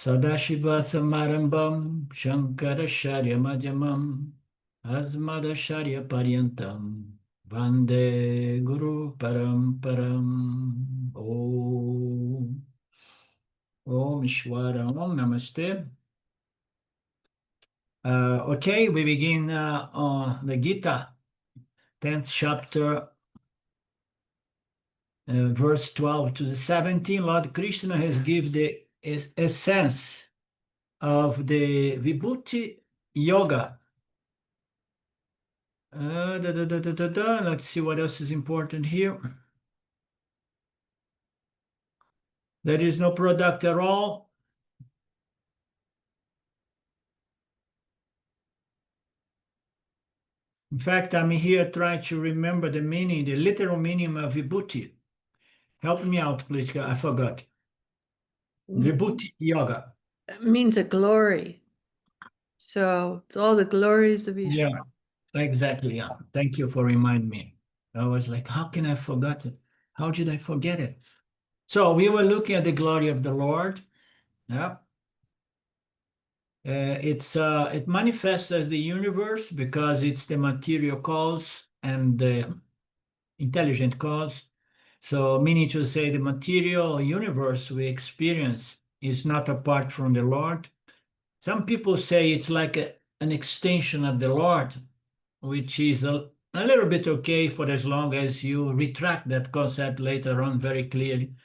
Sadashiva Samarambam Shankaracharya Madhyamam Asmadacharya Paryantam Vande Guru Paramparam Om Ishwara Om Namaste. Okay, we begin on the Gita, 10th chapter, verse 12 to the 17. Lord Krishna has given the essence of the Vibhuti Yoga. Let's see what else is important here. There is no product at all. In fact, I'm here trying to remember the meaning, the literal meaning of Vibhuti. Help me out, please. I forgot. Vibhuti Yoga. It means a glory. So it's all the glories of Ishvara. Yeah, exactly. Yeah. Thank you for reminding me. I was like, how can I forget it? How did I forget it? So we were looking at the glory of the Lord. Yeah. It manifests as the universe because it's the material cause and the intelligent cause. So meaning to say the material universe we experience is not apart from the Lord. Some people say it's like an extension of the Lord, which is a little bit okay for as long as you retract that concept later on very clearly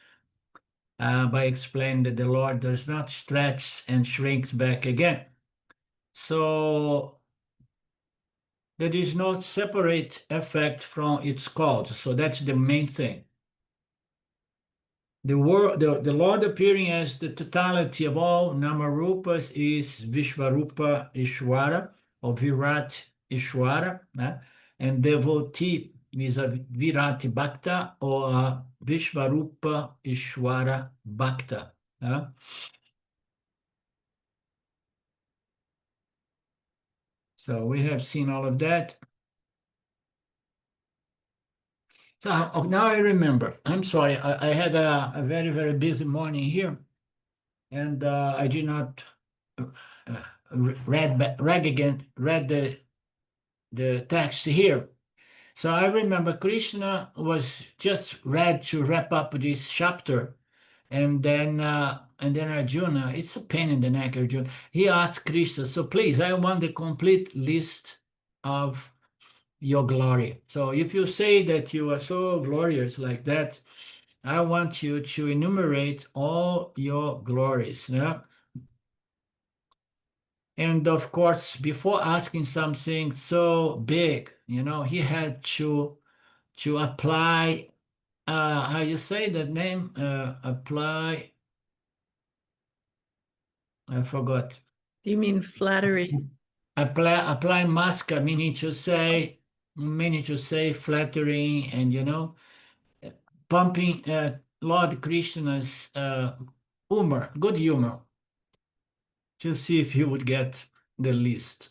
by explaining that the Lord does not stretch and shrinks back again. So there is no separate effect from its cause. So that's the main thing. The Lord appearing as the totality of all Namarupas is Vishvarupa Ishwara or Virat Ishwara, and devotee is a Virati Bhakta or a Vishvarupa Ishwara Bhakta. So we have seen all of that. So now I remember. I'm sorry. I had a very, very busy morning here, and I did not read the text here. So I remember Krishna was just read to wrap up this chapter, and then Arjuna, it's a pain in the neck, Arjuna. He asked Krishna, so please, I want the complete list of your glory. So if you say that you are so glorious like that, I want you to enumerate all your glories. Yeah. And of course, before asking something so big, he had to apply, how you say that name? Apply, I forgot. Do you mean flattery? Apply maska, meaning to say flattering and, pumping Lord Krishna's humor, good humor, to see if he would get the list.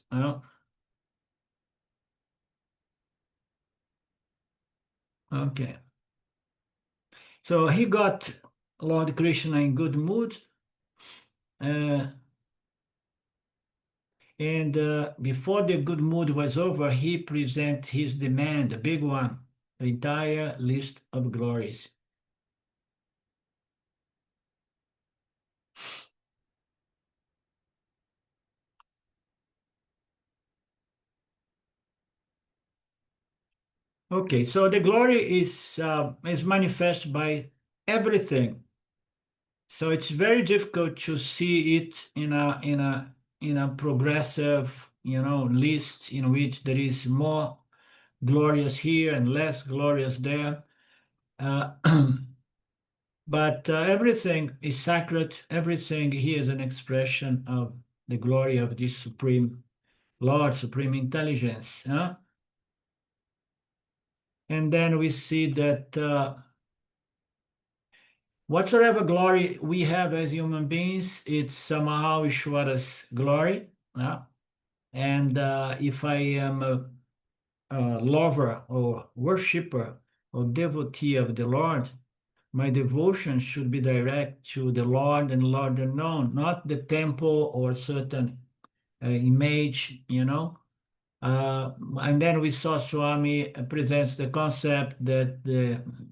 Okay. So he got Lord Krishna in good mood. And before the good mood was over, he present his demand, the big one, the entire list of glories. Okay, so the glory is manifest by everything. So it's very difficult to see it in a progressive, list in which there is more glorious here and less glorious there. But everything is sacred. Everything here is an expression of the glory of this Supreme Lord, Supreme Intelligence. And then we see that whatsoever glory we have as human beings, it's somehow Ishwara's glory. And if I am a lover or worshiper or devotee of the Lord, my devotion should be direct to the Lord and Lord alone, not the temple or certain image, and then we saw Swami presents the concept that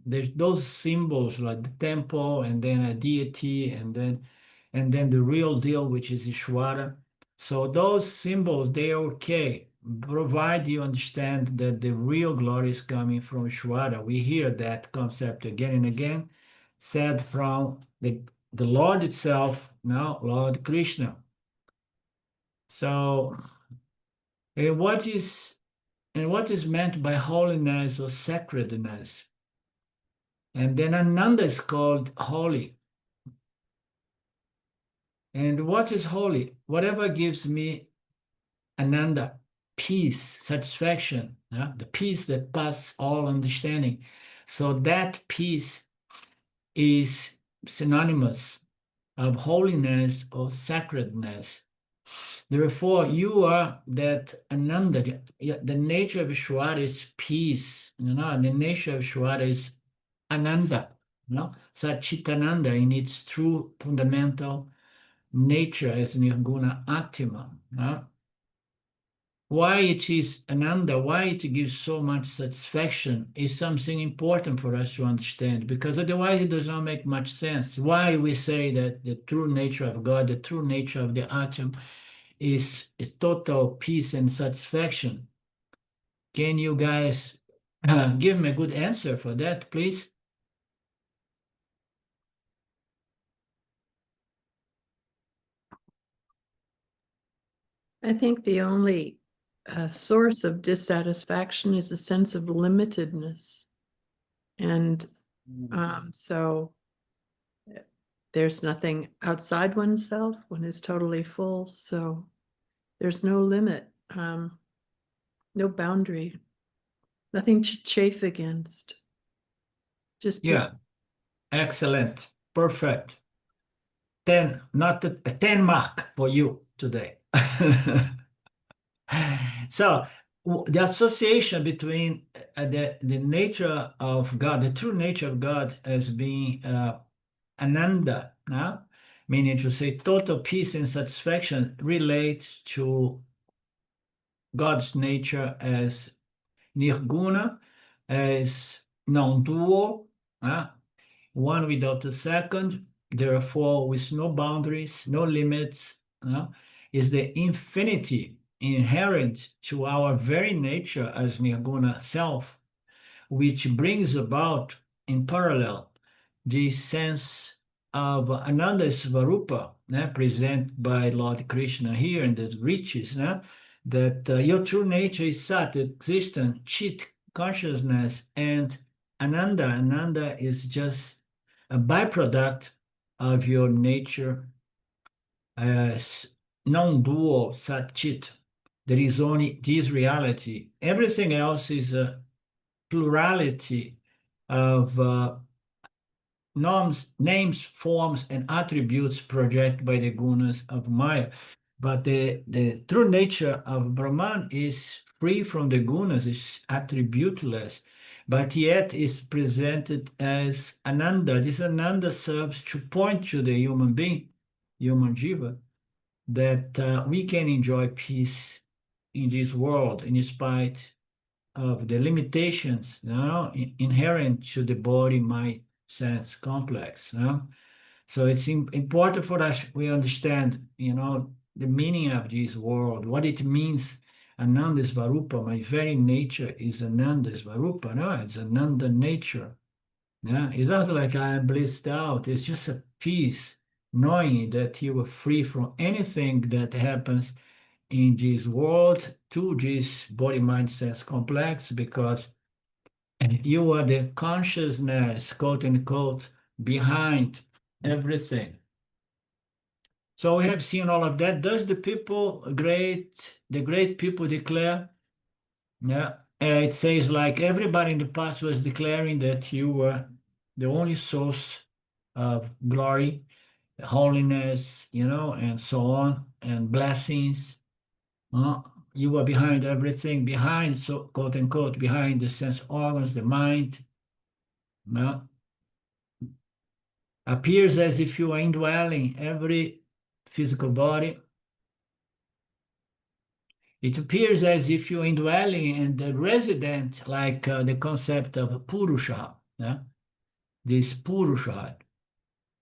there's those symbols like the temple and then a deity and then the real deal, which is Ishvara. So those symbols, they are okay, provide you understand that the real glory is coming from Ishvara. We hear that concept again and again, said from the Lord itself, now Lord Krishna. So what is meant by holiness or sacredness? And then Ananda is called holy. And what is holy? Whatever gives me Ananda, peace, satisfaction, the peace that passes all understanding. So that peace is synonymous of holiness or sacredness. Therefore, you are that Ananda. The nature of Ishvara is peace. The nature of Ishvara is Ananda. Satchitananda in its true fundamental nature as Nirguna Atma. Why it is Ananda, why it gives so much satisfaction is something important for us to understand, because otherwise it does not make much sense. Why we say that the true nature of God, the true nature of the Atma is a total peace and satisfaction. Can you guys give me a good answer for that, please? I think the only source of dissatisfaction is a sense of limitedness. And so there's nothing outside oneself. One is totally full. So there's no limit, no boundary, nothing to chafe against. Just Yeah, excellent, perfect. 10, not a 10 mark for you today. So the association between the nature of God, the true nature of God as being Ananda, meaning to say total peace and satisfaction, relates to God's nature as Nirguna, as non-dual, one without a second, therefore with no boundaries, no limits, is the infinity inherent to our very nature as Nirguna self, which brings about in parallel the sense of Ananda Svarupa, present by Lord Krishna here in the riches, that your true nature is Sat, existence, Chit, consciousness, and Ananda. Ananda is just a byproduct of your nature as non-dual Sat Chit. There is only this reality. Everything else is a plurality of norms, names, forms, and attributes projected by the gunas of Maya. But the true nature of Brahman is free from the gunas, is attributeless, but yet is presented as Ananda. This Ananda serves to point to the human being, human jiva, that we can enjoy peace in this world in spite of the limitations inherent to the body mind sense complex. So it's important for us we understand the meaning of this world, what it means. Ananda Svarupa, my very nature is Ananda Svarupa. No, it's Ananda nature. It's not like I am blissed out. It's just a peace, knowing that you are free from anything that happens in this world to this body mind sense complex, because you are the consciousness, quote unquote, behind everything. So we have seen all of that. Does the great people declare? Yeah, it says like everybody in the past was declaring that you were the only source of glory, holiness, and so on, and blessings. You were behind everything, behind, so quote unquote, behind the sense organs, the mind. appears as if you are indwelling every physical body. It appears as if you are indwelling and the resident, like the concept of Purusha, yeah? This Purusha,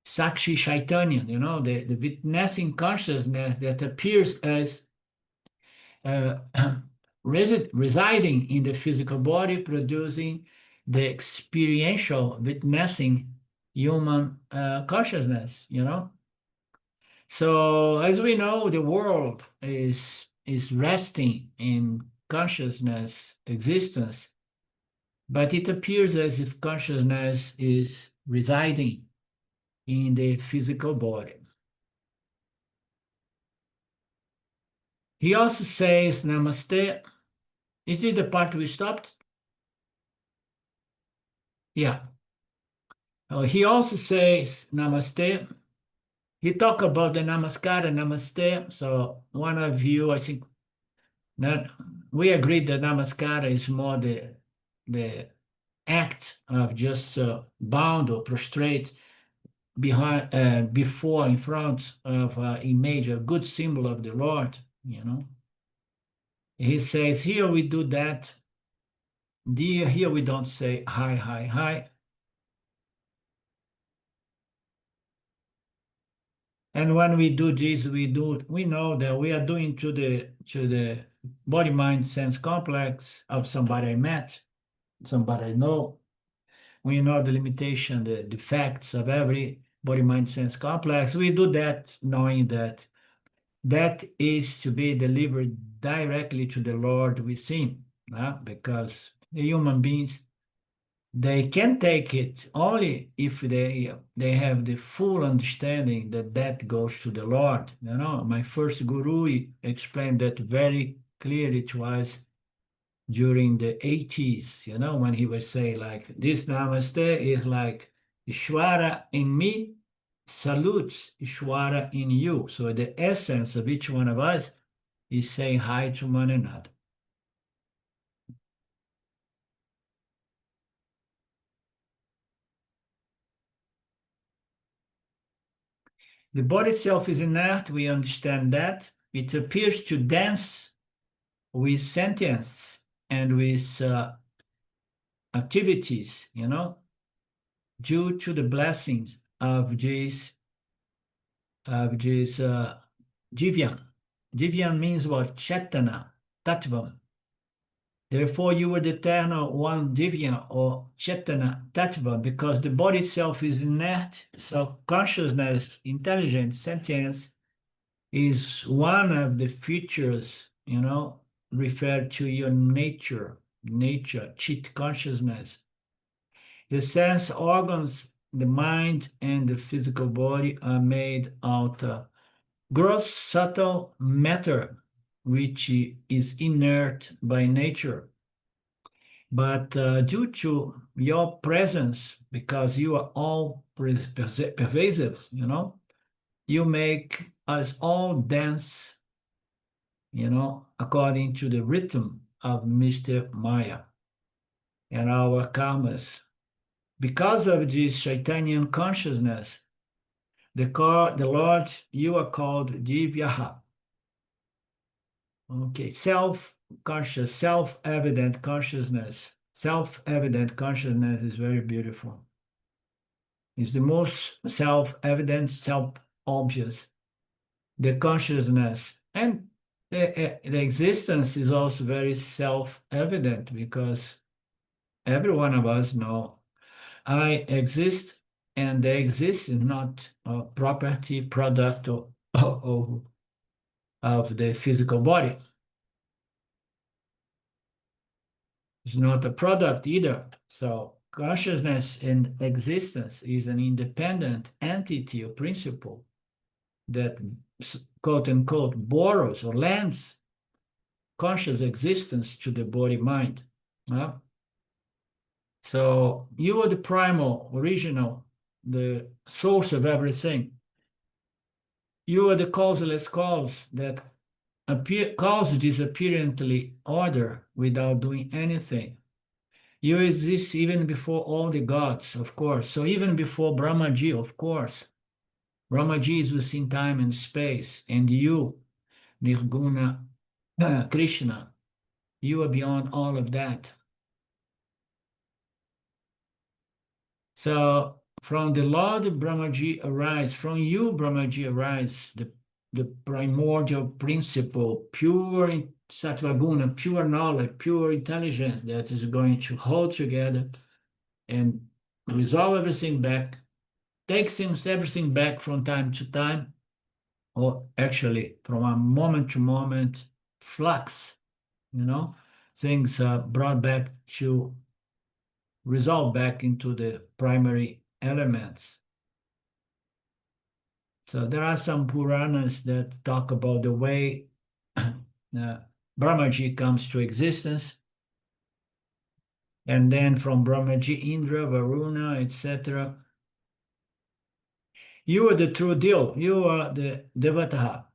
Sakshi Chaitanya, the witnessing consciousness that appears as uh, residing in the physical body, producing the experiential witnessing human consciousness. So as we know, the world is resting in consciousness existence, but it appears as if consciousness is residing in the physical body. He also says, Namaste. Is it the part we stopped? Yeah. He also says, Namaste. He talk about the Namaskara, Namaste. So one of you, I think, that we agreed that Namaskara is more the act of just bound or prostrate before, in front of image, a good symbol of the Lord. He says, here we do that. Here we don't say hi, hi, hi. And when we do this, we know that we are doing to the body, mind, sense complex of somebody I met, somebody I know. We know the limitation, the defects of every body, mind, sense complex. We do that knowing that that is to be delivered directly to the Lord within, because the human beings, they can take it only if they have the full understanding that that goes to the Lord. My first guru, he explained that very clearly to us during the 80s, when he would say like, this Namaste is like Ishwara in me salutes Ishwara in you. So the essence of each one of us is saying hi to one another. The body itself is inert, we understand that. It appears to dance with sentience and with activities, due to the blessings of this Jivyan. Jivyan means what? Chetana, Tattvam. Therefore, you are the eternal one Divya or Chetana Tattva, because the body itself is inert. So consciousness, intelligence, sentience is one of the features, referred to your nature, Chit consciousness. The sense organs, the mind, and the physical body are made out of gross, subtle matter, which is inert by nature. But due to your presence, because you are all pervasive, you make us all dance, according to the rhythm of Mr. Maya and our karmas. Because of this Chaitanya consciousness, the Lord, you are called Divyaha. Okay, self-conscious, self-evident consciousness. Self-evident consciousness is very beautiful. It's the most self-evident, self-obvious. The consciousness and the existence is also very self-evident, because every one of us know I exist, and the exist is not a property, product of the physical body. It's not a product either. So consciousness and existence is an independent entity or principle that, quote unquote, borrows or lends conscious existence to the body mind. So you are the primal, original, the source of everything. You are the causeless cause that causes this apparently order without doing anything. You exist even before all the gods, of course. So even before Brahmaji, of course. Brahmaji is within time and space, and you, Nirguna, Krishna, you are beyond all of that. So from the Lord Brahmaji arise, from you Brahmaji arise, the primordial principle, pure Sattvaguna, pure knowledge, pure intelligence that is going to hold together and resolve everything back, takes everything back from time to time, or actually from a moment to moment flux, things are brought back to resolve back into the primary elements. So there are some Puranas that talk about the way Brahmaji comes to existence, and then from Brahmaji, Indra, Varuna, etc. You are the true deal. You are the Devata.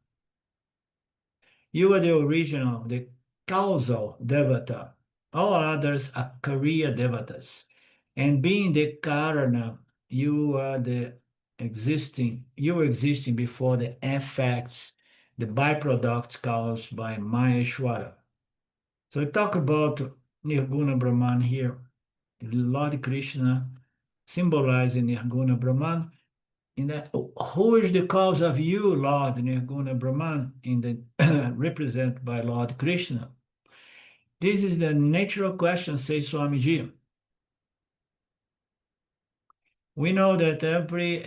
You are the original, the causal Devata. All others are Kariya Devatas. And being the Karana, you are existing before the effects, the byproducts caused by Maheshwara. So I talk about Nirguna Brahman here. Lord Krishna symbolizing Nirguna Brahman. In that, who is the cause of you, Lord Nirguna Brahman, represented by Lord Krishna? This is the natural question, says Swamiji. We know that every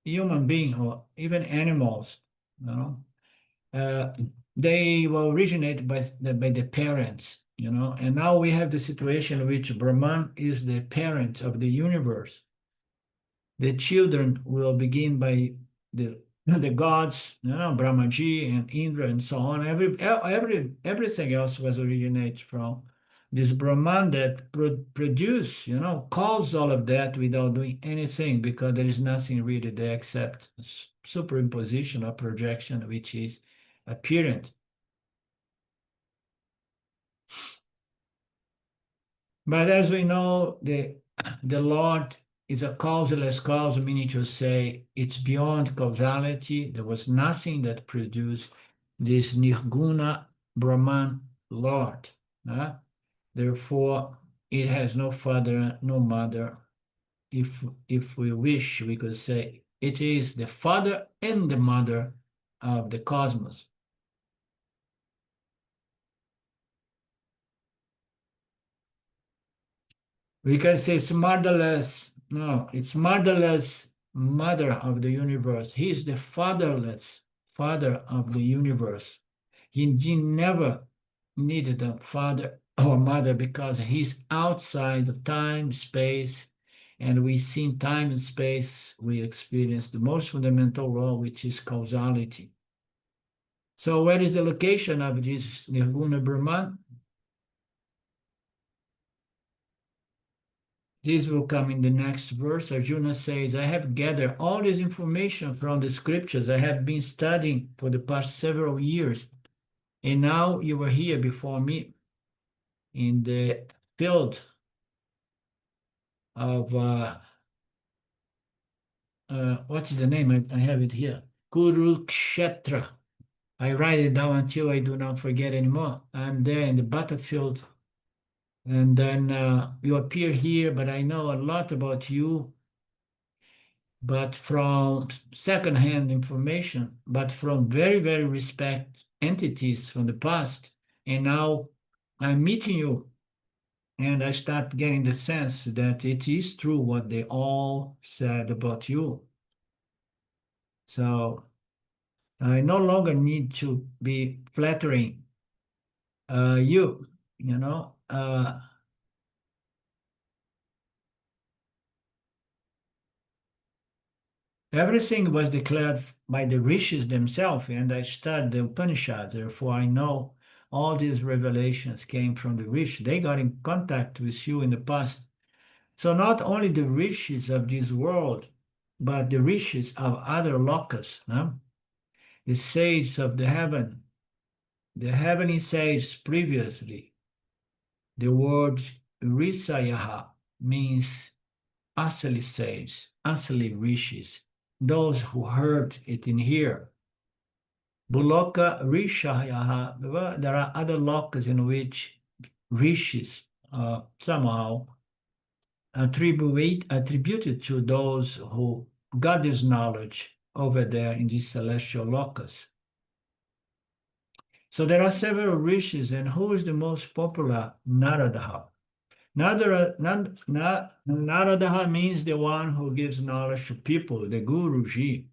human being, or even animals, you know, uh, they were originated by the parents, and now we have the situation in which Brahman is the parent of the universe. The children will begin by the gods, Brahmaji and Indra and so on. Everything else was originated from this Brahman that produce, caused all of that without doing anything, because there is nothing really there except superimposition or projection, which is apparent. But as we know, the Lord is a causeless cause, meaning to say it's beyond causality. There was nothing that produced this Nirguna Brahman Lord. Therefore, it has no father, no mother. If we wish, we could say it is the father and the mother of the cosmos. We can say it's motherless. No, it's motherless mother of the universe. He is the fatherless father of the universe. He never needed a father or mother because he's outside of time, space, and we see in time and space, we experience the most fundamental law, which is causality. So where is the location of this Nirguna Brahman? This will come in the next verse. Arjuna says, I have gathered all this information from the scriptures I have been studying for the past several years. And now you are here before me in the field of, what is the name? I have it here. Kurukshetra. I write it down until I do not forget anymore. I'm there in the battlefield. And then you appear here, but I know a lot about you, but from secondhand information, but from very, very respect entities from the past. And now I'm meeting you, and I start getting the sense that it is true what they all said about you. So I no longer need to be flattering you, you know. Everything was declared by the rishis themselves, and I studied the Upanishads, therefore I know all these revelations came from the rishis. They got in contact with you in the past. So not only the rishis of this world, but the rishis of other lokas, no? The sages of the heaven, the heavenly sages previously, The word Risayaha means asli sages, asli rishis, those who heard it in here. Buloka Rishayaha, well, there are other lokas in which rishis somehow attributed to those who got this knowledge over there in these celestial lokas. So there are several rishis, and who is the most popular? Naradaha. Naradaha means the one who gives knowledge to people, the Guruji.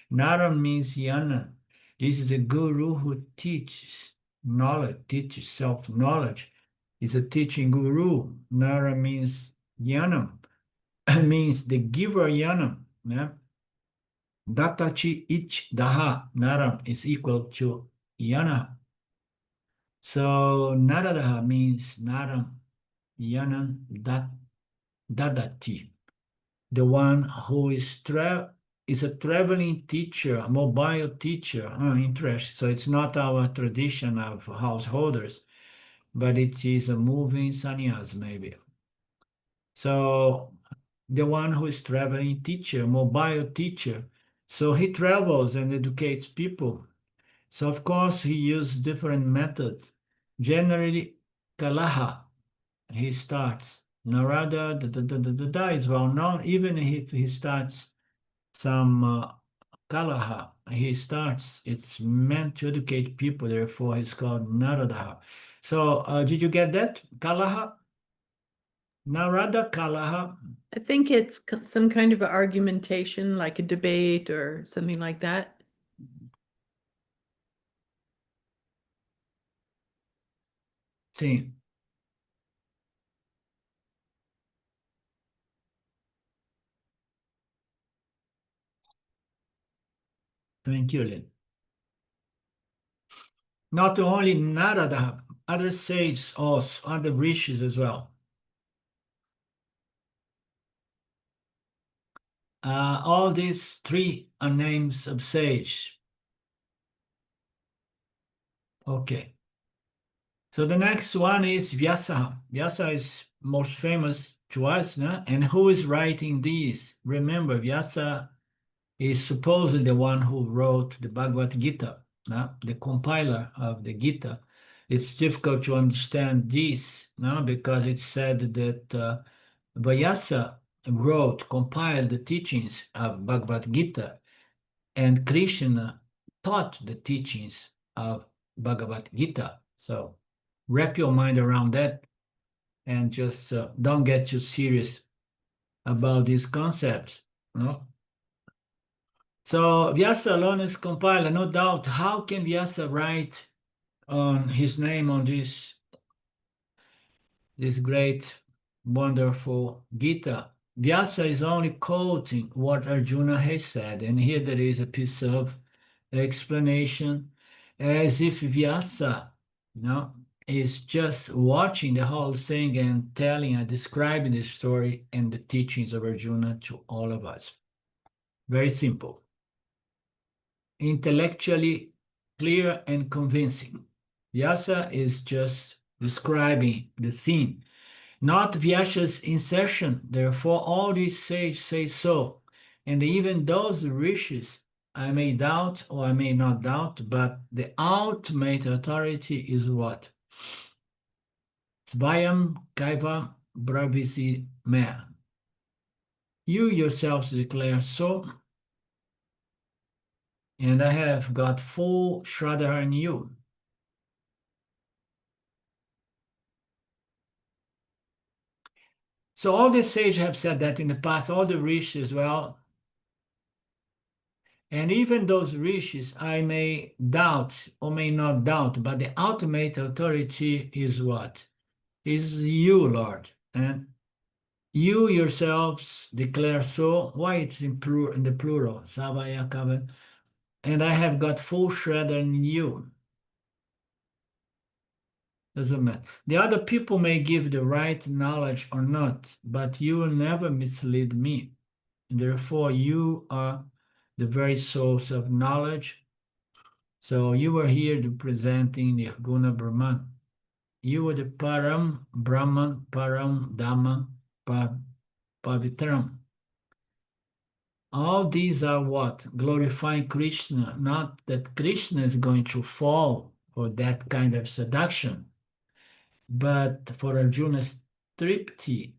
Nara means Yana. This is a guru who teaches knowledge, teaches self-knowledge. He's a teaching guru. Nara means Yanam, means the giver Yanam. Datachi ich daha, Naram is equal to Yana. So Naradaha means Naram, Yanam, Dadati. The one who is a traveling teacher, a mobile teacher. Interesting. So it's not our tradition of householders, but it is a moving sannyas maybe. So the one who is traveling teacher, mobile teacher. So he travels and educates people. So of course he used different methods. Generally, Kalaha, he starts. Narada is well known. Even if he starts some Kalaha, he starts. It's meant to educate people. Therefore, he's called Narada. So did you get that? Kalaha? Narada Kalaha. I think it's some kind of argumentation, like a debate or something like that. Sim. Thank you, Lynn. Not only Narada, other sages also, other rishis as well. All these three are names of sage. Okay. So the next one is Vyasa. Vyasa is most famous to us, no? And who is writing these? Remember, Vyasa is supposedly the one who wrote the Bhagavad Gita, no? The compiler of the Gita. It's difficult to understand this, no? Because it's said that Vyasa compiled the teachings of Bhagavad Gita, and Krishna taught the teachings of Bhagavad Gita. So wrap your mind around that and just don't get too serious about these concepts. No? So Vyasa alone is compiler, no doubt. How can Vyasa write on his name on this great, wonderful Gita? Vyasa is only quoting what Arjuna has said, and here there is a piece of explanation, as if Vyasa, is just watching the whole thing and telling and describing the story and the teachings of Arjuna to all of us. Very simple. Intellectually clear and convincing. Vyasa is just describing the scene, not Vyasa's insertion. Therefore, all these sages say so. And even those rishis, I may doubt or I may not doubt, but the ultimate authority is what? Svayam Kaiva Bravisi Me. You yourselves declare so, and I have got full Shraddha in you. So all the sages have said that in the past, all the rishis as well. And even those rishis, I may doubt or may not doubt, but the ultimate authority is what? Is you, Lord. And you yourselves declare so. Why it's in the plural? Savaya Kava. And I have got full Shraddha in you. Doesn't matter. The other people may give the right knowledge or not, but you will never mislead me. Therefore, you are the very source of knowledge. So you are here representing the Nirguna Brahman. you are the Param, Brahman, Param, Dhamma, Pavitram. All these are what? Glorifying Krishna, not that Krishna is going to fall for that kind of seduction, but for Arjuna's tripti.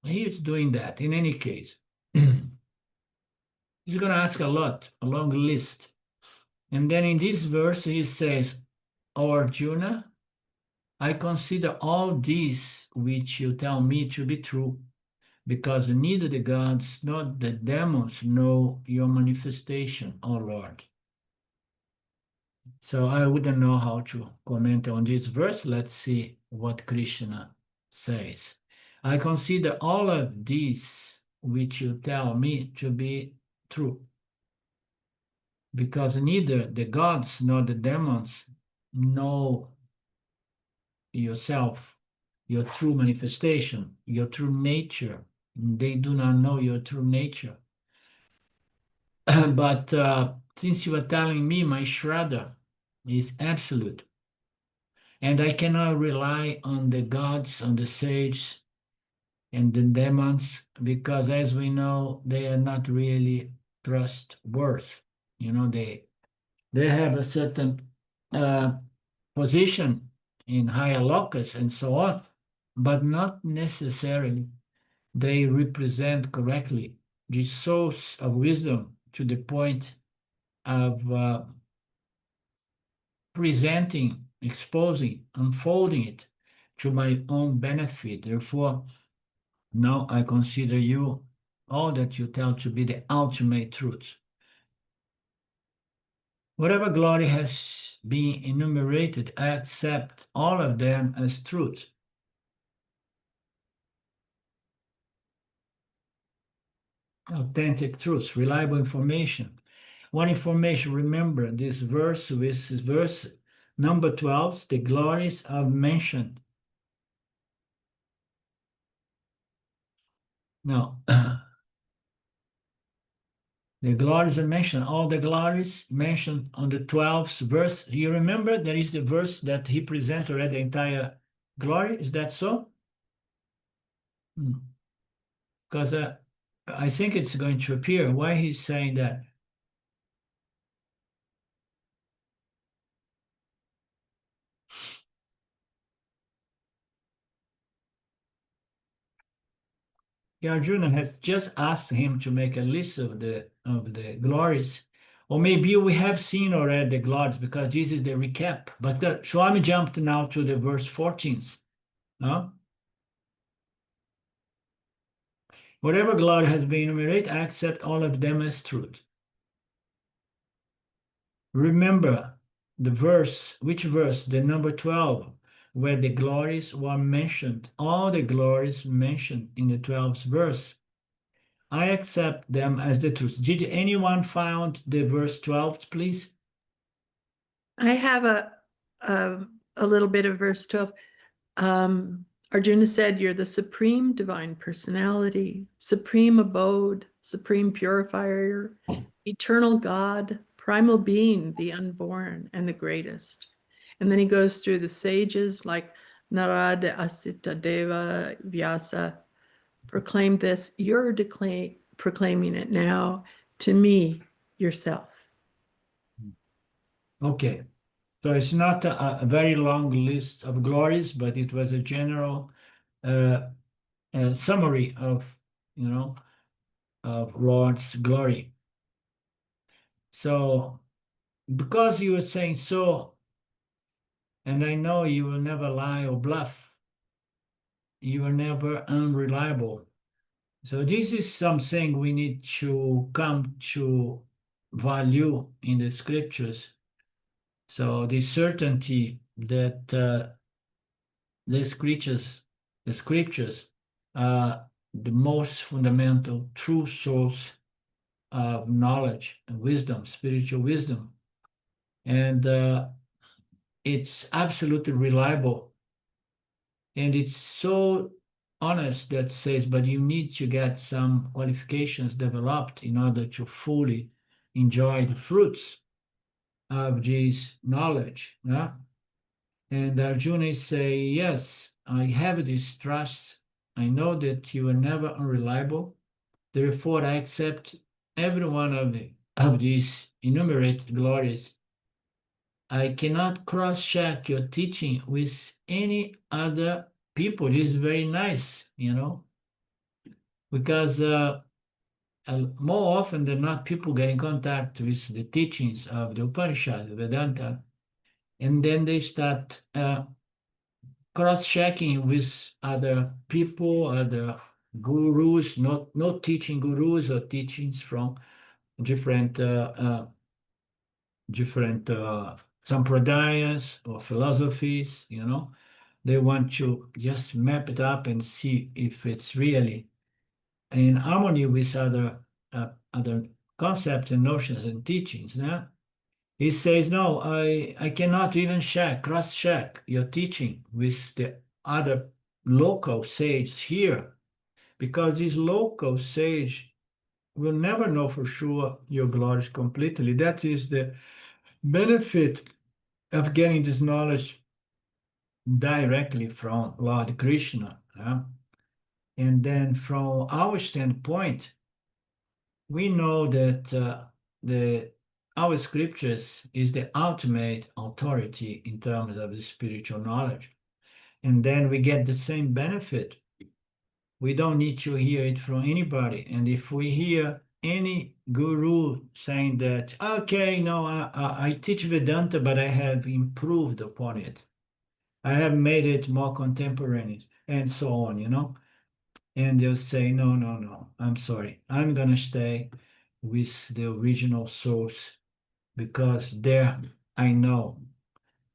He is doing that in any case. He's going to ask a lot, a long list. And then in this verse, he says, O Arjuna, I consider all these which you tell me to be true, because neither the gods nor the demons know your manifestation, O Lord. So I wouldn't know how to comment on this verse. Let's see what Krishna says. I consider all of these which you tell me to be true, because neither the gods nor the demons know yourself, your true manifestation, your true nature. They do not know your true nature. But since you are telling me my Shraddha is absolute, and I cannot rely on the gods, on the sages, and the demons, because as we know, they are not really trustworthy. You know, they have a certain position in higher locus and so on, but not necessarily they represent correctly the source of wisdom to the point of presenting, exposing, unfolding it to my own benefit. Therefore, now I consider you, all that you tell, to be the ultimate truth. Whatever glory has been enumerated, I accept all of them as truth. Authentic truth, reliable information. One information, remember this verse with verse number 12, the glories are mentioned. Now, the glories are mentioned, all the glories mentioned on the 12th verse. You remember there is the verse that he presented already the entire glory. Is that so? Because I think it's going to appear. Why he's saying that? Arjuna has just asked him to make a list of the glories, or maybe we have seen already the glories because this is the recap. But Swami jumped now to the verse 14. No? Whatever glory has been enumerated, I accept all of them as truth. Remember the verse, which verse? The number 12, where the glories were mentioned, all the glories mentioned in the 12th verse. I accept them as the truth. Did anyone found the verse 12, please? I have a little bit of verse 12. Arjuna said, you're the supreme divine personality, supreme abode, supreme purifier, eternal God, primal being, the unborn and the greatest. And then he goes through the sages like Narada, Asita, Deva, Vyasa, proclaim this. You're proclaiming it now to me, yourself. Okay. So it's not a very long list of glories, but it was a general summary of, of Lord's glory. So because you were saying so, and I know you will never lie or bluff, you are never unreliable. So this is something we need to come to value in the scriptures. So the certainty that the scriptures are the most fundamental true source of knowledge and wisdom, spiritual wisdom. And it's absolutely reliable. And it's so honest that says, but you need to get some qualifications developed in order to fully enjoy the fruits of this knowledge. Yeah? And Arjuna say, yes, I have this trust. I know that you are never unreliable. Therefore, I accept every one of these enumerated glories. I cannot cross-check your teaching with any other people. This is very nice, because more often than not, people get in contact with the teachings of the Upanishad, Vedanta, and then they start cross-checking with other people, other gurus, not teaching gurus or teachings from different sampradayas or philosophies. They want to just map it up and see if it's really in harmony with other concepts and notions and teachings. Yeah? He says, no, I cannot even cross-check your teaching with the other local sages here, because this local sage will never know for sure your glories completely. That is the benefit of getting this knowledge directly from Lord Krishna. Yeah? And then from our standpoint, we know that the our scriptures is the ultimate authority in terms of the spiritual knowledge. And then we get the same benefit. We don't need to hear it from anybody. And if we hear any guru saying that, okay, no, I teach Vedanta, but I have improved upon it. I have made it more contemporaneous and so on. And they'll say, no, no, no, I'm sorry. I'm going to stay with the original source, because there I know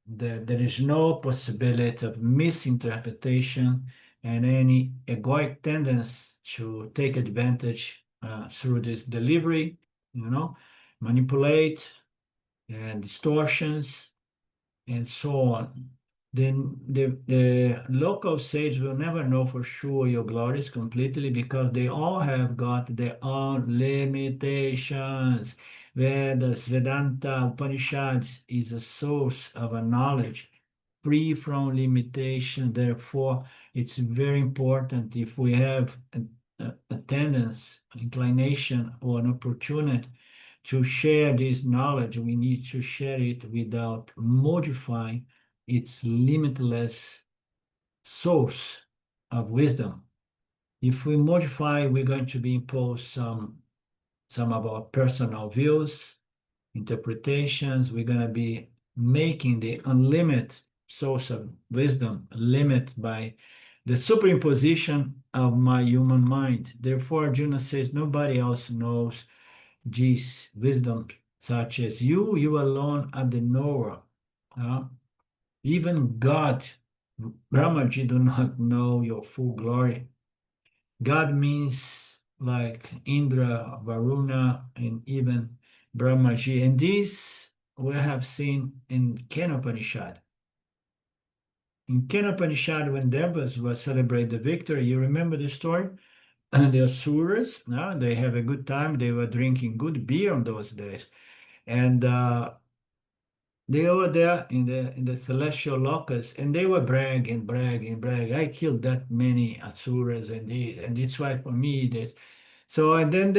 that there is no possibility of misinterpretation and any egoic tendency to take advantage through this delivery, manipulate and distortions and so on. Then the local sage will never know for sure your glories completely, because they all have got their own limitations. Vedas, Vedanta, Upanishads is a source of a knowledge free from limitation. Therefore, it's very important, if we have a tendency, inclination, or an opportunity to share this knowledge, we need to share it without modifying its limitless source of wisdom. If we modify, we're going to be imposed some of our personal views, interpretations. We're going to be making the unlimited source of wisdom limit by the superimposition of my human mind. Therefore, Arjuna says, nobody else knows this wisdom such as you alone are the knower. Even God, Brahmaji, do not know your full glory. God means like Indra, Varuna, and even Brahmaji. And this we have seen in Kenopanishad. In Kenopanishad, when Devas was celebrate the victory, you remember the story? And the Asuras, they have a good time. They were drinking good beer on those days. And they were there in the celestial locus, and they were brag and brag and brag. I killed that many asuras, and it's why for me this. So and then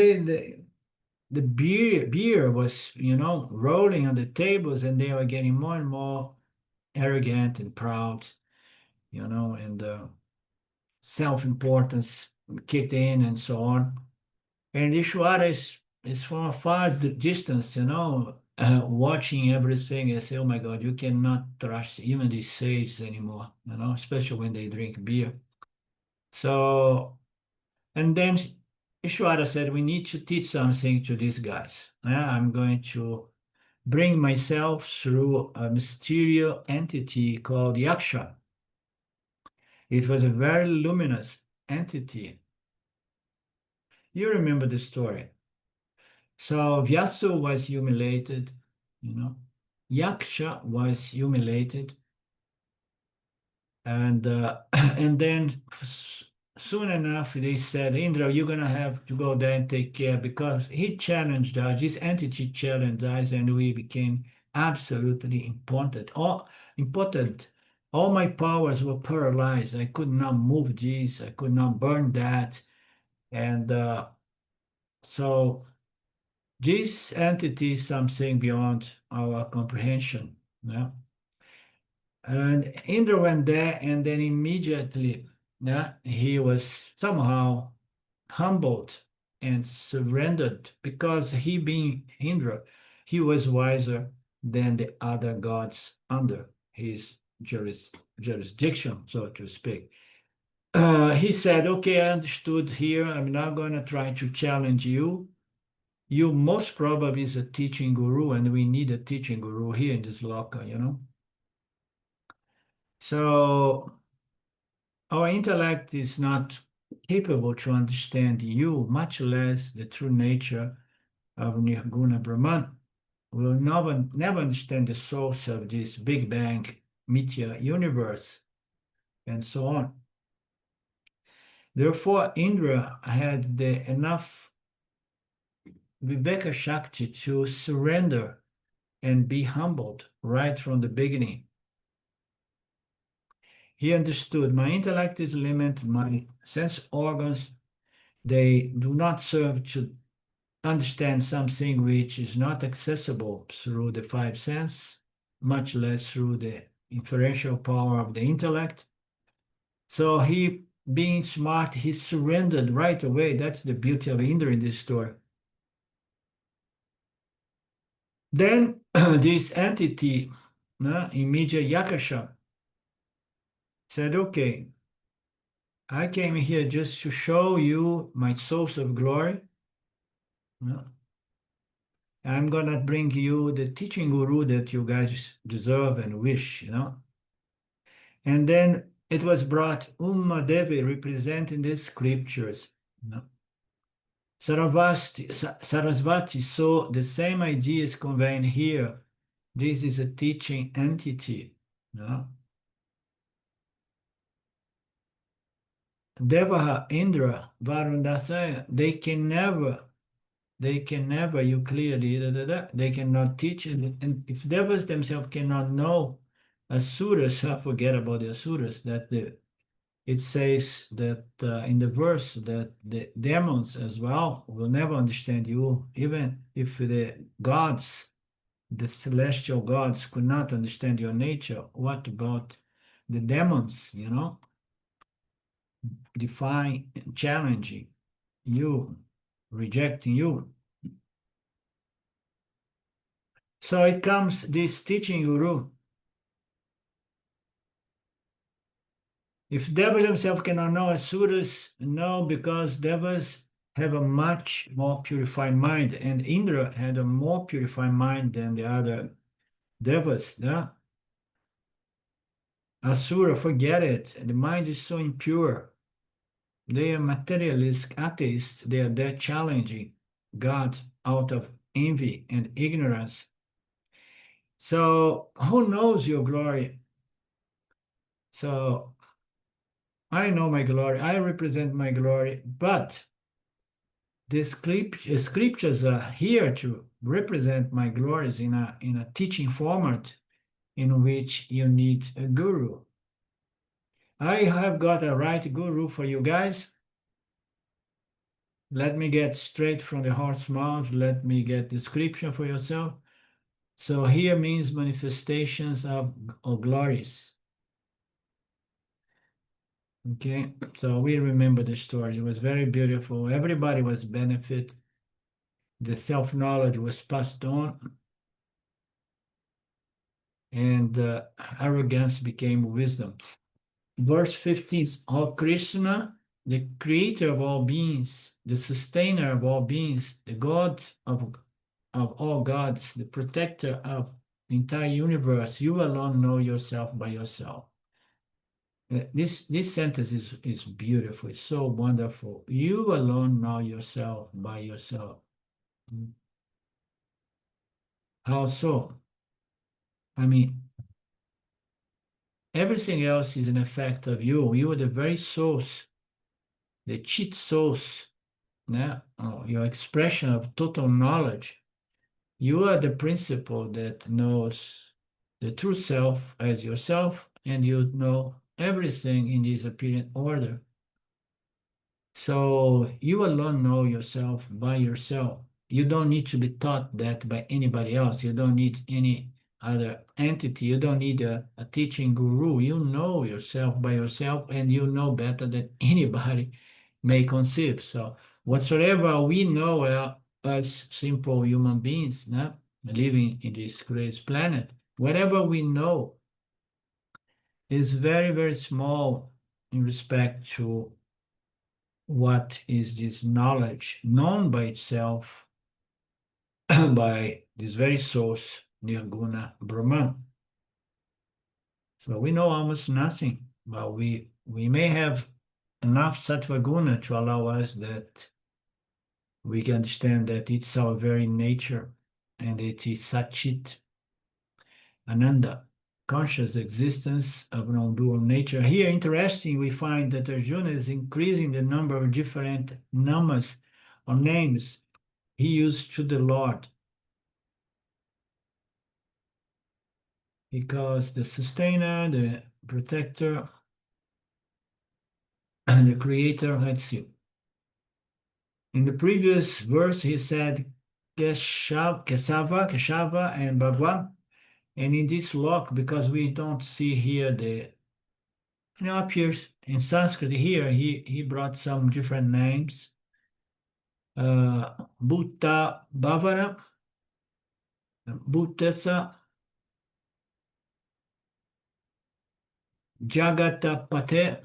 the beer was rolling on the tables, and they were getting more and more arrogant and proud, and self-importance kicked in and so on. And Ishwara is from a far distance, watching everything and say, oh my God, you cannot trust even these sages anymore, especially when they drink beer. So, and then Ishwara said, we need to teach something to these guys. I'm going to bring myself through a mysterious entity called Yaksha. It was a very luminous entity. You remember the story. So Vyasu was humiliated, Yaksha was humiliated, and and then soon enough they said, Indra, you're gonna have to go there and take care, because he challenged us, this entity challenged us, and we became absolutely important all my powers were paralyzed. I could not move this, I could not burn that. And so this entity is something beyond our comprehension. Yeah? And Indra went there, and then immediately, yeah, he was somehow humbled and surrendered, because he being Indra, he was wiser than the other gods under his jurisdiction, so to speak. He said, okay, I understood here. I'm not going to try to challenge you. You most probably is a teaching guru, and we need a teaching guru here in this loka, you know. So our intellect is not capable to understand you, much less the true nature of Nirguna Brahman. We will never understand the source of this Big Bang Mithya universe, and so on. Therefore, Indra had enough Viveka Shakti to surrender and be humbled right from the beginning. He understood my intellect is limited, my sense organs, they do not serve to understand something which is not accessible through the five senses, much less through the inferential power of the intellect. So he, being smart, he surrendered right away. That's the beauty of Indra in this story. Then this entity, immediate Yakasha, said, okay, I came here just to show you my source of glory. I'm gonna bring you the teaching guru that you guys deserve and wish, you know. And then it was brought Uma Devi representing the scriptures. You know. Sarasvati saw the same ideas conveyed here. This is a teaching entity. You know. Devaha, Indra, Varundasaya, they can never, you clearly, they cannot teach. And if devas themselves cannot know asuras, forget about the asuras, it says that in the verse that the demons as well will never understand you, even if the gods, the celestial gods could not understand your nature. What about the demons, you know? Defying, challenging you, rejecting you. So it comes this teaching guru. If devas themselves cannot know asuras, no, because devas have a much more purified mind, and Indra had a more purified mind than the other devas. Yeah? Asura, forget it. The mind is so impure. They are materialistic atheists. They are there challenging God out of envy and ignorance. So who knows your glory? So I know my glory. I represent my glory, but the scriptures are here to represent my glories in a teaching format in which you need a guru. I have got a right guru for you guys. Let me get straight from the horse's mouth. Let me get description for yourself. So here means manifestations of glories. Okay, so we remember the story. It was very beautiful. Everybody was benefit. The self-knowledge was passed on, and arrogance became wisdom. Verse 15, O Krishna, the creator of all beings, the sustainer of all beings, the God of all gods, the protector of the entire universe, you alone know yourself by yourself. This sentence is beautiful. It's so wonderful. You alone know yourself by yourself. How so? I mean, everything else is an effect of you. You are the very source, the cheat source, yeah? Your expression of total knowledge. You are the principle that knows the true self as yourself, and you know everything in this apparent order. So you alone know yourself by yourself. You don't need to be taught that by anybody else. You don't need any other entity. You don't need a teaching guru. You know yourself by yourself, and you know better than anybody may conceive. So whatsoever we know as simple human beings, no, living in this great planet, whatever we know is very, very small in respect to what is this knowledge known by itself by this very source, Nirguna Brahman. So we know almost nothing, but we may have enough sattva guna to allow us that we can understand that it's our very nature and it is Satchit Ananda, conscious existence of non-dual nature. Here, interesting, we find that Arjuna is increasing the number of different namas or names he used to the Lord. Because the sustainer, the protector, and the creator, let's see. In the previous verse, he said Keshava, and Bhagwan. And in this lock, because we don't see here appears in Sanskrit here, he brought some different names. Bhutta Bhavara, Bhuttasa, Jagata Pate.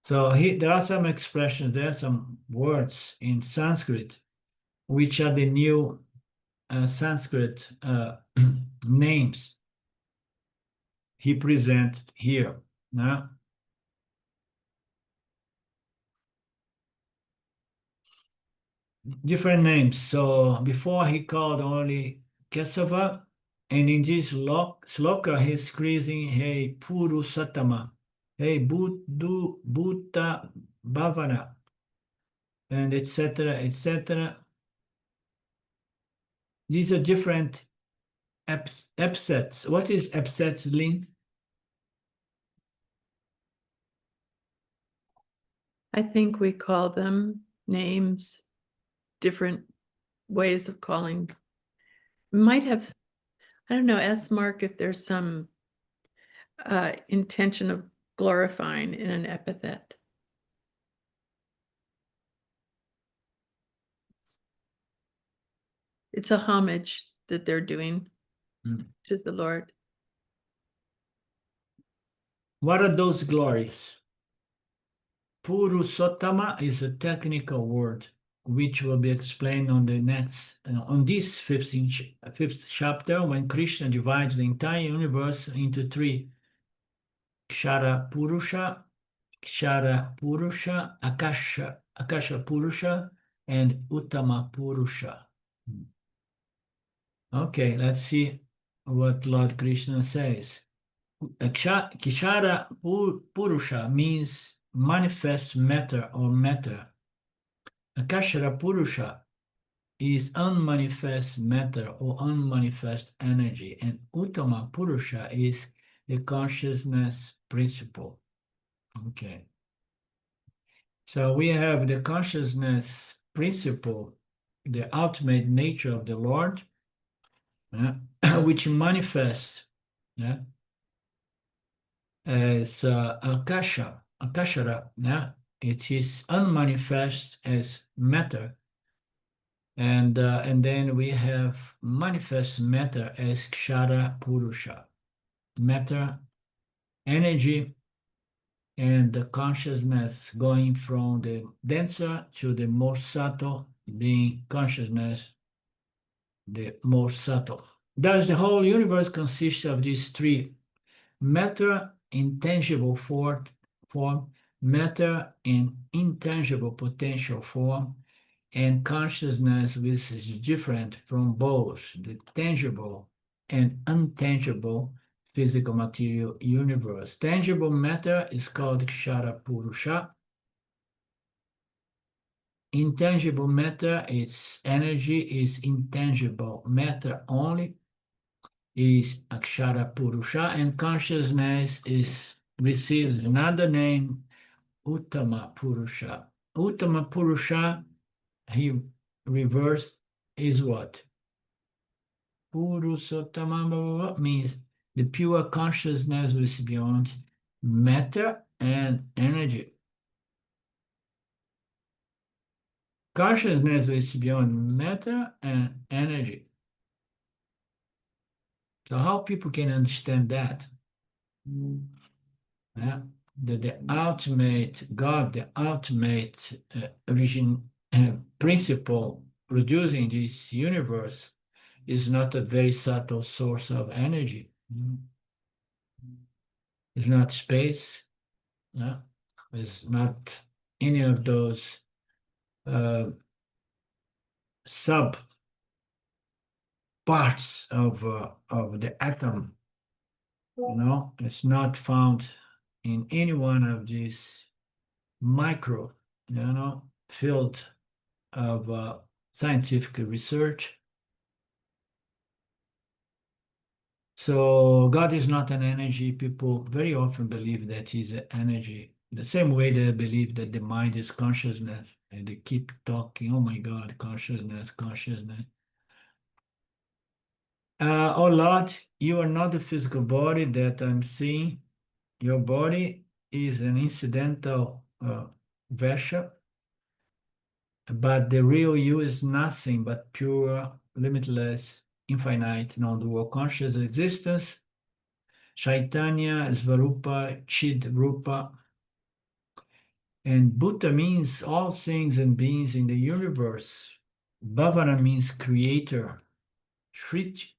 So there are some expressions there, some words in Sanskrit, which are the new Sanskrit names he presents here. Now, different names. So before he called only Kesava, and in this sloka he's increasing Hey Purusatama, Hey Bhuta Bhavana, and etc. etc. These are different epithets. What is epithets, Lynn? I think we call them names, different ways of calling. Might have, I don't know, ask Mark if there's some intention of glorifying in an epithet. It's a homage that they're doing to the Lord. What are those glories? Purusottama is a technical word which will be explained on the next, on this fifth chapter, when Krishna divides the entire universe into three: Kshara Purusha, Akasha Purusha, and Uttama Purusha. Okay, let's see what Lord Krishna says. Kshara Purusha means manifest matter or matter. Akashara Purusha is unmanifest matter or unmanifest energy, and Uttama Purusha is the consciousness principle. Okay. So we have the consciousness principle, the ultimate nature of the Lord, which manifests as Akashara. It is unmanifest as matter. And then we have manifest matter as Kshara Purusha. Matter, energy, and the consciousness going from the denser to the more subtle, being consciousness, the more subtle. Thus, the whole universe consists of these three: matter, intangible form, matter in intangible potential form, and consciousness which is different from both the tangible and untangible physical material universe. Tangible matter is called Kshara Purusha. Intangible matter, its energy is intangible matter only. is Akshara Purusha, and consciousness is receives another name, Uttama Purusha. Uttama Purusha, he reversed, is what? Purushottama means the pure consciousness which is beyond matter and energy. Consciousness is beyond matter and energy. So how people can understand that? Yeah, the ultimate God, the ultimate origin principle producing this universe is not a very subtle source of energy. It's not space. Yeah, it's not any of those sub parts of the atom. It's not found in any one of these micro, field of scientific research. So God is not an energy. People very often believe that he's an energy. The same way they believe that the mind is consciousness, and they keep talking, oh my God, consciousness, consciousness. Oh Lord, you are not the physical body that I'm seeing. Your body is an incidental vessel, but the real you is nothing but pure, limitless, infinite, non-dual conscious existence. Chaitanya, Svarupa, Chid Rupa. And Buddha means all things and beings in the universe. Bhavana means creator. Shriti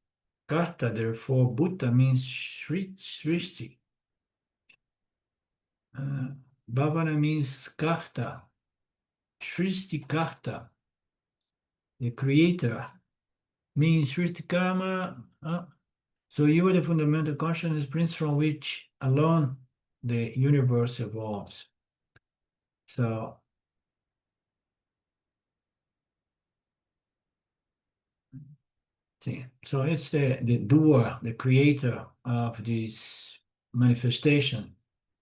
Karta, therefore, Buddha means Srishti. Bhavana means Karta. Srishti Karta, the creator, means Srishti Karma. So you are the fundamental consciousness prince from which alone the universe evolves. So it's the doer, the creator of this manifestation,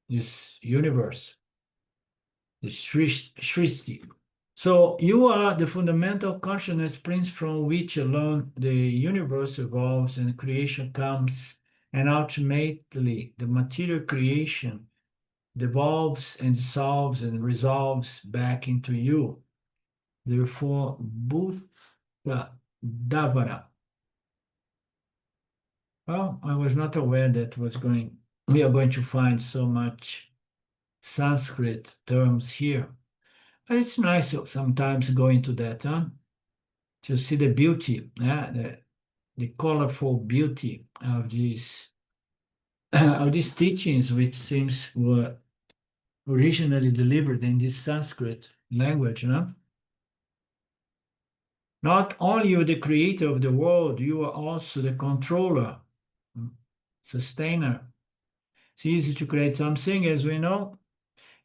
this universe, the Srishti. So you are the fundamental consciousness prince from which alone the universe evolves and creation comes, and ultimately the material creation devolves and dissolves and resolves back into you. Therefore, Buddha Davara. Well, I was not aware that we are going to find so much Sanskrit terms here. But it's nice to sometimes go into that, to see the beauty, the colorful beauty of these of these teachings, which seems were originally delivered in this Sanskrit language, Not only you the creator of the world, you are also the controller, sustainer. It's easy to create something, as we know,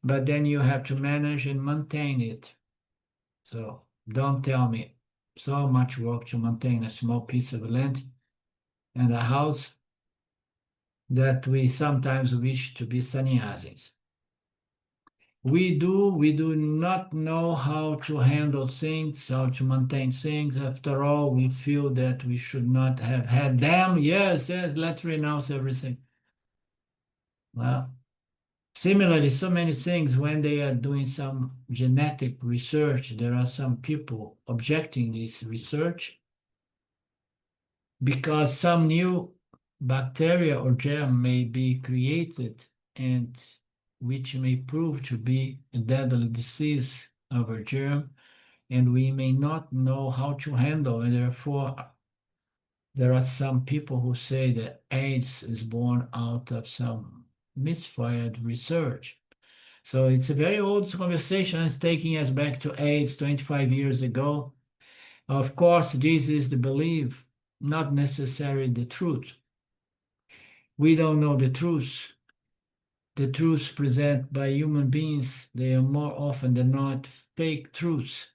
but then you have to manage and maintain it. So don't tell me so much work to maintain a small piece of land and a house that we sometimes wish to be sannyasis. We do not know how to handle things, how to maintain things. After all, we feel that we should not have had them. Yes, let's renounce everything. Well, similarly, so many things when they are doing some genetic research, there are some people objecting this research because some new bacteria or germ may be created and which may prove to be a deadly disease of a germ, and we may not know how to handle, and therefore there are some people who say that AIDS is born out of some misfired research. So it's a very old conversation. It's taking us back to AIDS 25 years ago. Of course, this is the belief, not necessarily the truth. We don't know the truth. The truths presented by human beings, they are more often than not fake truths.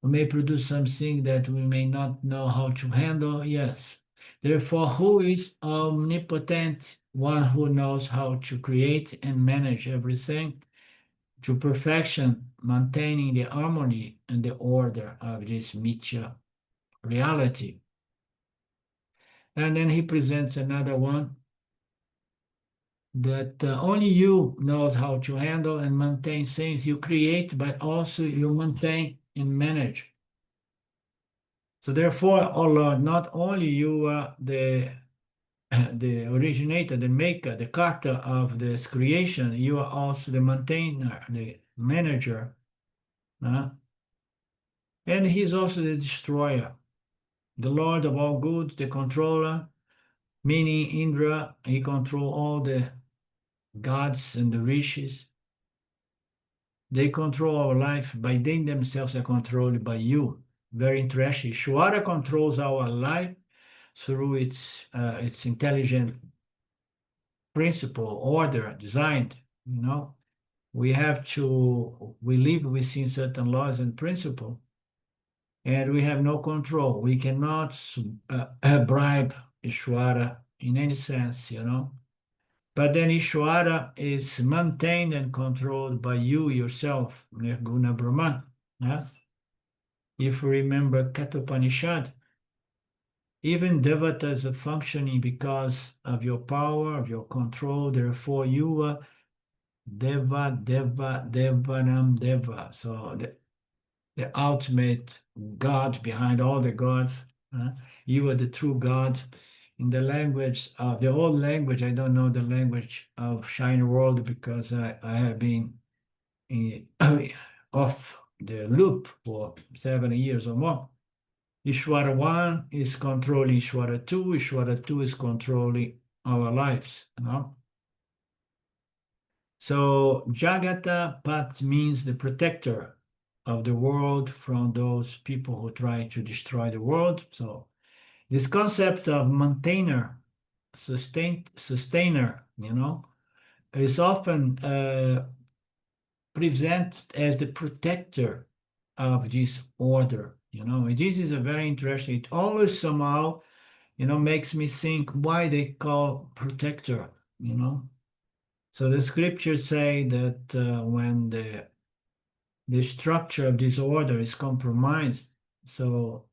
We may produce something that we may not know how to handle, yes. Therefore, who is omnipotent? One who knows how to create and manage everything to perfection, maintaining the harmony and the order of this Mithya reality. And then he presents another one that only you knows how to handle and maintain things you create, but also you maintain and manage. So therefore, oh Lord, not only you are the originator, the maker, the carter of this creation, you are also the maintainer, the manager, and he's also the destroyer, the Lord of all goods, the controller, meaning Indra, he controls all the gods and the rishis. They control our life, but they themselves are controlled by you. Very interesting. Shwara controls our life through its intelligent principle, order, designed. We live within certain laws and principles, and we have no control. We cannot bribe Ishwara in any sense. But then Ishwara is maintained and controlled by you yourself, Nirguna Brahman. Yeah? If you remember Kathopanishad, even devatas are functioning because of your power, of your control. Therefore, you are Deva, Deva, Devanam, Deva. So the ultimate God behind all the gods. You are the true God. In the language of the old language, I don't know the language of Shine World because I have been off the loop for 7 years or more. Ishwara 1 is controlling Ishwara 2. Ishwara 2 is controlling our lives. So Jagata Pat means the protector of the world from those people who try to destroy the world. So this concept of maintainer, sustainer, is often presented as the protector of this order. This is a very interesting. It always somehow, makes me think why they call protector. So the scriptures say that when the structure of this order is compromised, so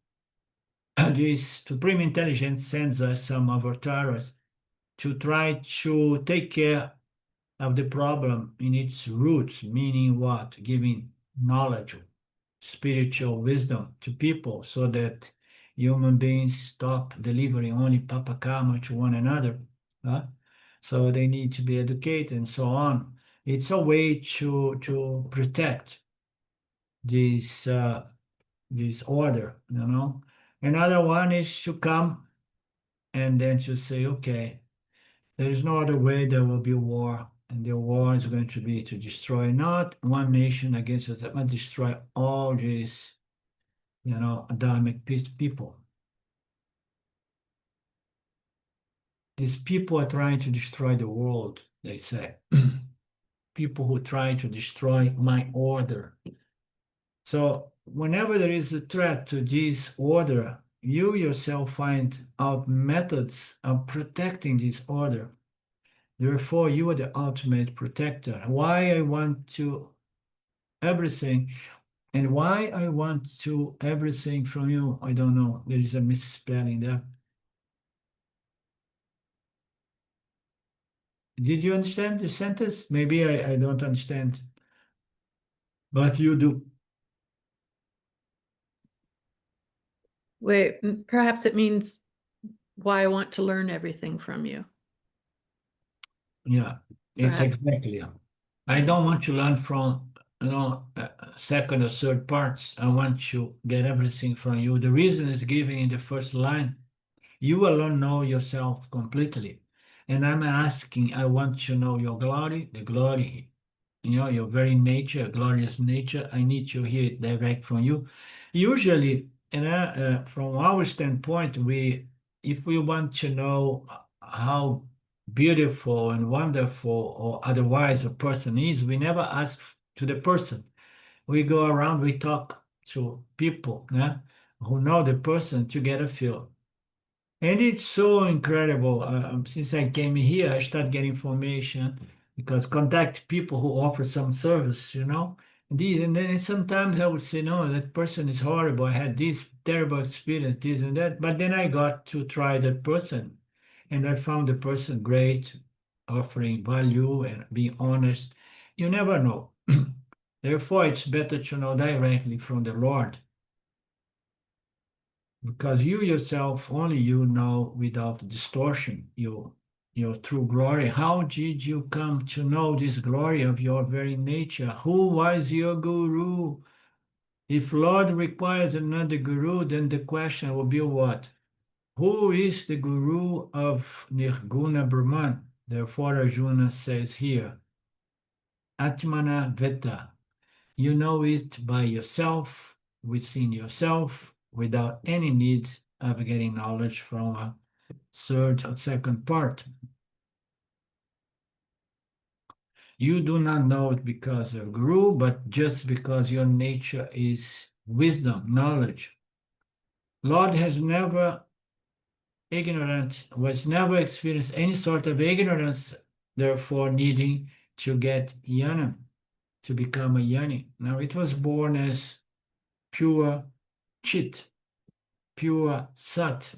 this Supreme Intelligence sends us some avatars to try to take care of the problem in its roots, meaning what? Giving knowledge, spiritual wisdom to people so that human beings stop delivering only papa karma to one another. So they need to be educated and so on. It's a way to protect this order. Another one is to come and then to say, okay, there is no other way. There will be war, and the war is going to be to destroy not one nation against us, but destroy all these, Adamic people. These people are trying to destroy the world, they say. People who try to destroy my order. So whenever there is a threat to this order, you yourself find out methods of protecting this order. Therefore, you are the ultimate protector. Why I want to everything, and why I want to everything from you, I don't know. There is a misspelling there. Did you understand the sentence? Maybe I don't understand, but you do. Wait, perhaps it means why I want to learn everything from you. Yeah, it's Perhaps. exactly. I don't want to learn from, second or third parts. I want to get everything from you. The reason is given in the first line. You alone know yourself completely. And I'm asking, I want to know your glory, the glory, your very nature, glorious nature. I need to hear it direct from you. Usually, from our standpoint, if we want to know how beautiful and wonderful or otherwise a person is, we never ask to the person. We go around, we talk to people who know the person to get a feel. And it's so incredible. Since I came here, I started getting information because contact people who offer some service, And then sometimes I would say, no, that person is horrible. I had this terrible experience, this and that. But then I got to try that person and I found the person great, offering value and being honest. You never know. Therefore, it's better to know directly from the Lord because you yourself, only you know without distortion your true glory. How did you come to know this glory of your very nature? Who was your guru? If Lord requires another guru, then the question will be what? Who is the guru of Nirguna Brahman? Therefore, Arjuna says here, Atmana Veta. You know it by yourself, within yourself, without any need of getting knowledge from a third or second part. You do not know it because of Guru, but just because your nature is wisdom, knowledge. Lord has never was never experienced any sort of ignorance, therefore needing to get jnana, to become a jnani. Now it was born as pure chit, pure sat,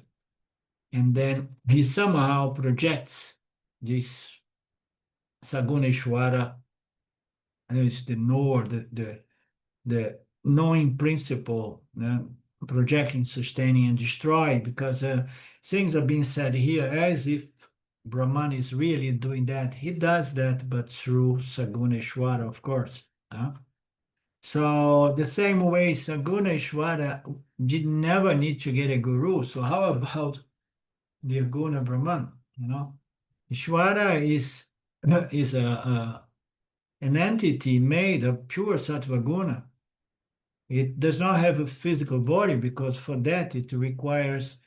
and then he somehow projects this Saguneshwara as the knower, the knowing principle, projecting, sustaining, and destroying, because things are being said here as if Brahman is really doing that. He does that, but through Saguneshwara, of course. So the same way Saguneshwara did never need to get a guru. So how about Nirguna Brahman? Ishvara is an entity made of pure sattva guna. It does not have a physical body because for that it requires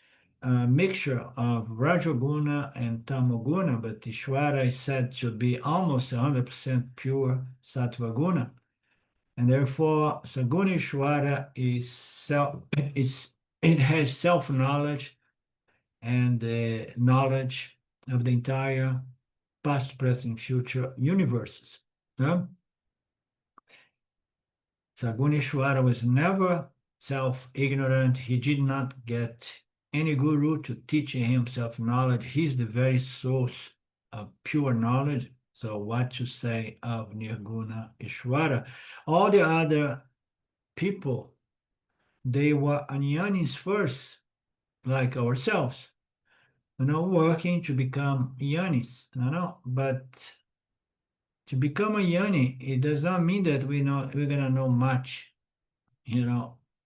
a mixture of Rajoguna and Tamoguna, but Ishvara is said to be almost 100% pure sattva guna. And therefore, Saguna Ishvara it has self-knowledge and the knowledge of the entire past, present, future universes. Saguneshwara was never self-ignorant. He did not get any guru to teach him self-knowledge. He's the very source of pure knowledge. So what to say of Nirguna Ishvara? All the other people, they were Anyanis first, like ourselves, working to become Yanis, but to become a Yani, it does not mean that we're gonna know much,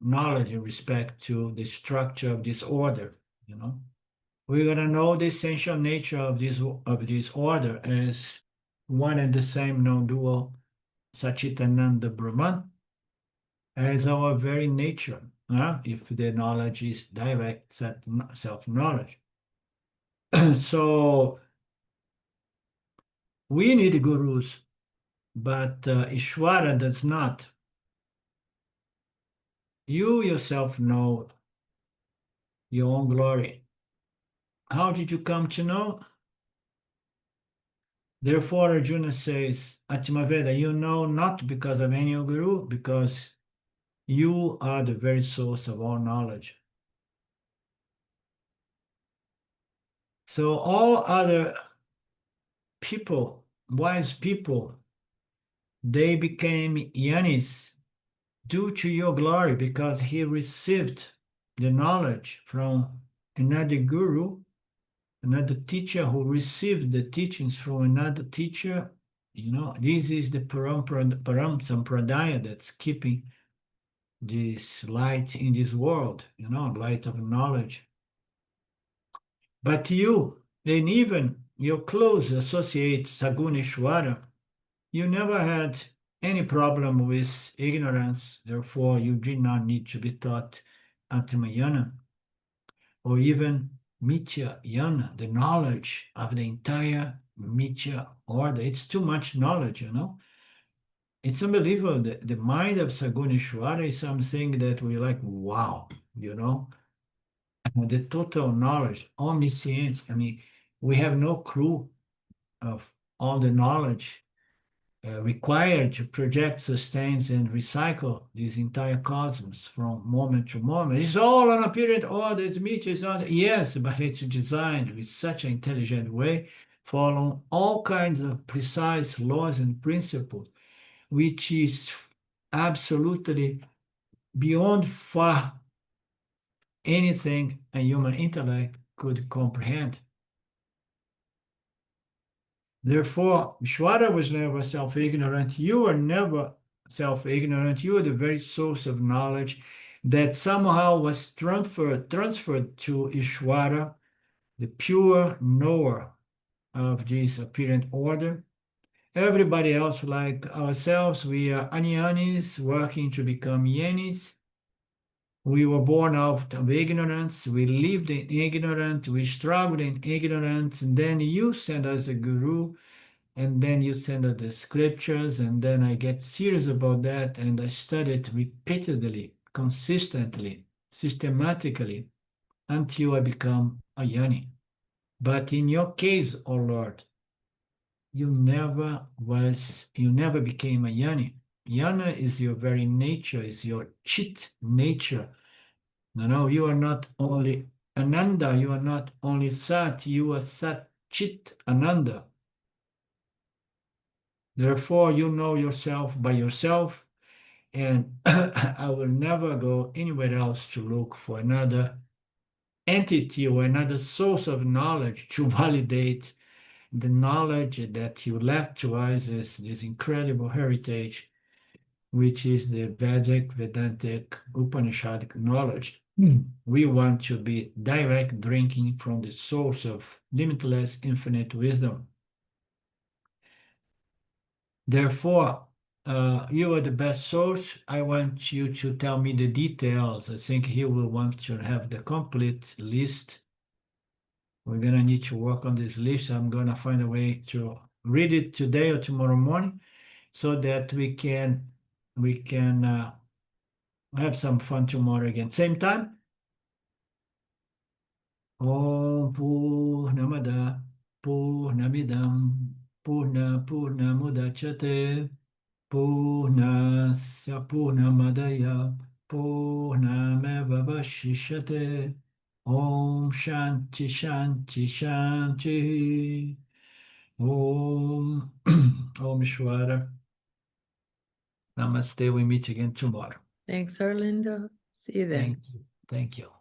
knowledge in respect to the structure of this order, We're gonna know the essential nature of this order as one and the same non-dual Sachitananda Brahman as our very nature, if the knowledge is direct self-knowledge. So we need gurus, but Ishvara does not. You yourself know your own glory. How did you come to know? Therefore, Arjuna says, Atmaveda, you know not because of any guru, because you are the very source of all knowledge. So all other people, wise people, they became Yanis due to your glory because he received the knowledge from another guru, another teacher who received the teachings from another teacher. This is the Param Sampradaya that's keeping this light in this world, light of knowledge. But you, and even your close associate Saguneshwara, you never had any problem with ignorance, therefore you did not need to be taught Atmayana or even Mithya Yana, the knowledge of the entire Mithya order. It's too much knowledge, It's unbelievable. The mind of Saguneshwara is something that we like, wow, the total knowledge, omniscience. I mean, we have no clue of all the knowledge required to project, sustains, and recycle this entire cosmos from moment to moment. It's all on a period order. This meat is on, yes, but it's designed with such an intelligent way, following all kinds of precise laws and principles, which is absolutely beyond far anything a human intellect could comprehend. Therefore, Shwara was never self-ignorant. You were never self-ignorant. You are the very source of knowledge that somehow was transferred to Ishwara, the pure knower of this apparent order. Everybody else, like ourselves, we are Anyanis working to become Yenis. We were born out of ignorance. We lived in ignorance. We struggled in ignorance. And then you send us a guru, and then you send us the scriptures, and then I get serious about that, and I study it repeatedly, consistently, systematically, until I become a Yani. But in your case, oh Lord, you never became a Yani. Yana is your very nature, is your chit nature. No, you are not only Ananda, you are not only Sat, you are Sat Chit Ananda. Therefore, you know yourself by yourself, and I will never go anywhere else to look for another entity or another source of knowledge to validate the knowledge that you left to us as this incredible heritage, which is the Vedic, Vedantic, Upanishadic knowledge. We want to be direct drinking from the source of limitless infinite wisdom. Therefore, you are the best source. I want you to tell me the details. I think he will want to have the complete list. We're going to need to work on this list. I'm going to find a way to read it today or tomorrow morning so that we can have some fun tomorrow again. Same time. Om Purnamada Purnamidam Purnamudachyate Purnasya Purnamadaya Purnamevavashishyate. Om Shanti Shanti Shanti. Om Om Ishwara. Namaste. We meet again tomorrow. Thanks, Arlindo. See you then. Thank you. Thank you.